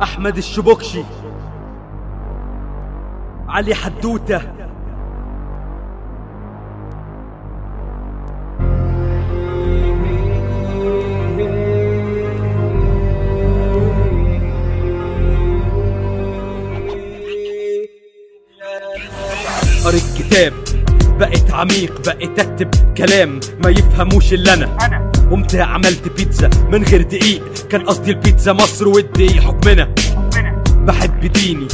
احمد الشبوكشي، علي حدوته. قريت كتاب بقيت عميق، بقيت اكتب كلام ما يفهموش الا انا. قمت عملت بيتزا من غير دقيق، كان قصدي البيتزا مصر والدقيق حكمنا. بحب ديني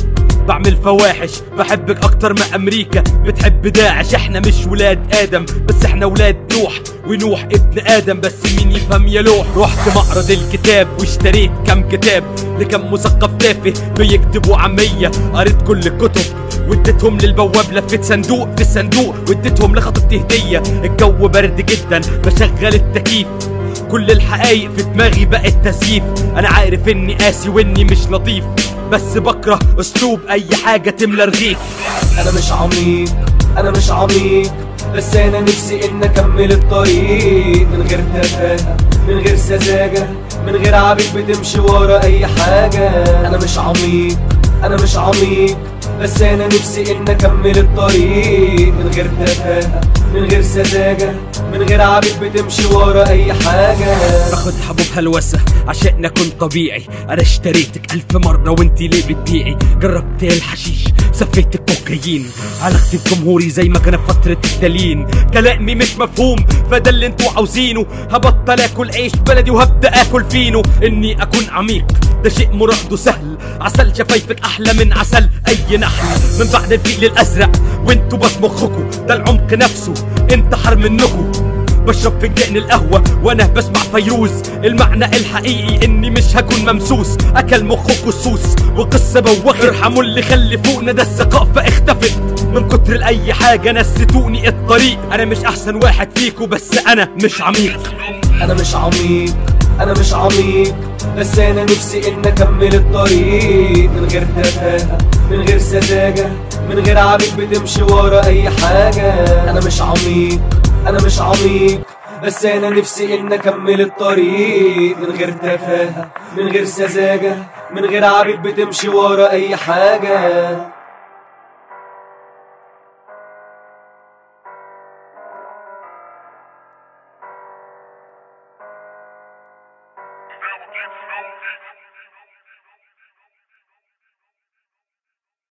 بعمل فواحش، بحبك اكتر ما امريكا بتحب داعش. احنا مش ولاد ادم بس احنا ولاد نوح، ونوح ابن ادم بس مين يفهم يلوح. رحت معرض الكتاب واشتريت كم كتاب لكم مثقف تافه بيكتبوا عامية. قريت كل الكتب واديتهم للبواب، لفيت صندوق في الصندوق واديتهم لخطيبتي هدية. الجو برد جدا بشغل التكييف، كل الحقايق في دماغي بقت تزييف. انا عارف اني قاسي واني مش لطيف، بس بكره اسلوب اي حاجة تملى رغيف. انا مش عميق، انا مش عميق، بس انا نفسي ان اكمل الطريق من غير تفاهة، من غير سذاجة، من غير عبيد بتمشي ورا اي حاجة. انا مش عميق، انا مش عميق، بس انا نفسي ان اكمل الطريق من غير تفاهة، من غير سذاجة، من غير عبيد بتمشي ورا اي حاجة. باخد حبوب هلوسة عشان اكون طبيعي. انا اشتريتك 1000 مرة وانتي ليه بتبيعي؟ جربت الحشيش، سفيت الكوكايين، علاقتي بجمهوري زي ما كان في فترة التالين. كلامي مش مفهوم فده اللي انتوا عاوزينه. هبطل اكل عيش بلدي وهبدأ اكل فينو. اني اكون عميق ده شيء مراده سهل، عسل شفايفك احلى من عسل اي نحل. من بعد الفيل الازرق وانتوا بس مخكوا، ده العمق نفسه انتحر منكوا. بشرب فنجان القهوة وانا بسمع فيروز، المعنى الحقيقي اني مش هكون ممسوس. اكل مخكوا السوس وقصة بوخت، ارحموا اللي خلفونا ده الثقافة اختفت. من كتر لاي حاجة نسيتوني الطريق. انا مش احسن واحد فيكوا بس انا مش عميق. انا مش عميق، انا مش عميق، بس انا نفسي ان اكمل الطريق من غير تفاهة، من غير سذاجة، من غير عبيد بتمشي ورا اي حاجة. انا مش عميق، انا مش عميق، بس انا نفسي ان اكمل الطريق من غير تفاهة، من غير سذاجة، من غير عبيد بتمشي ورا اي حاجة. Never get slowly.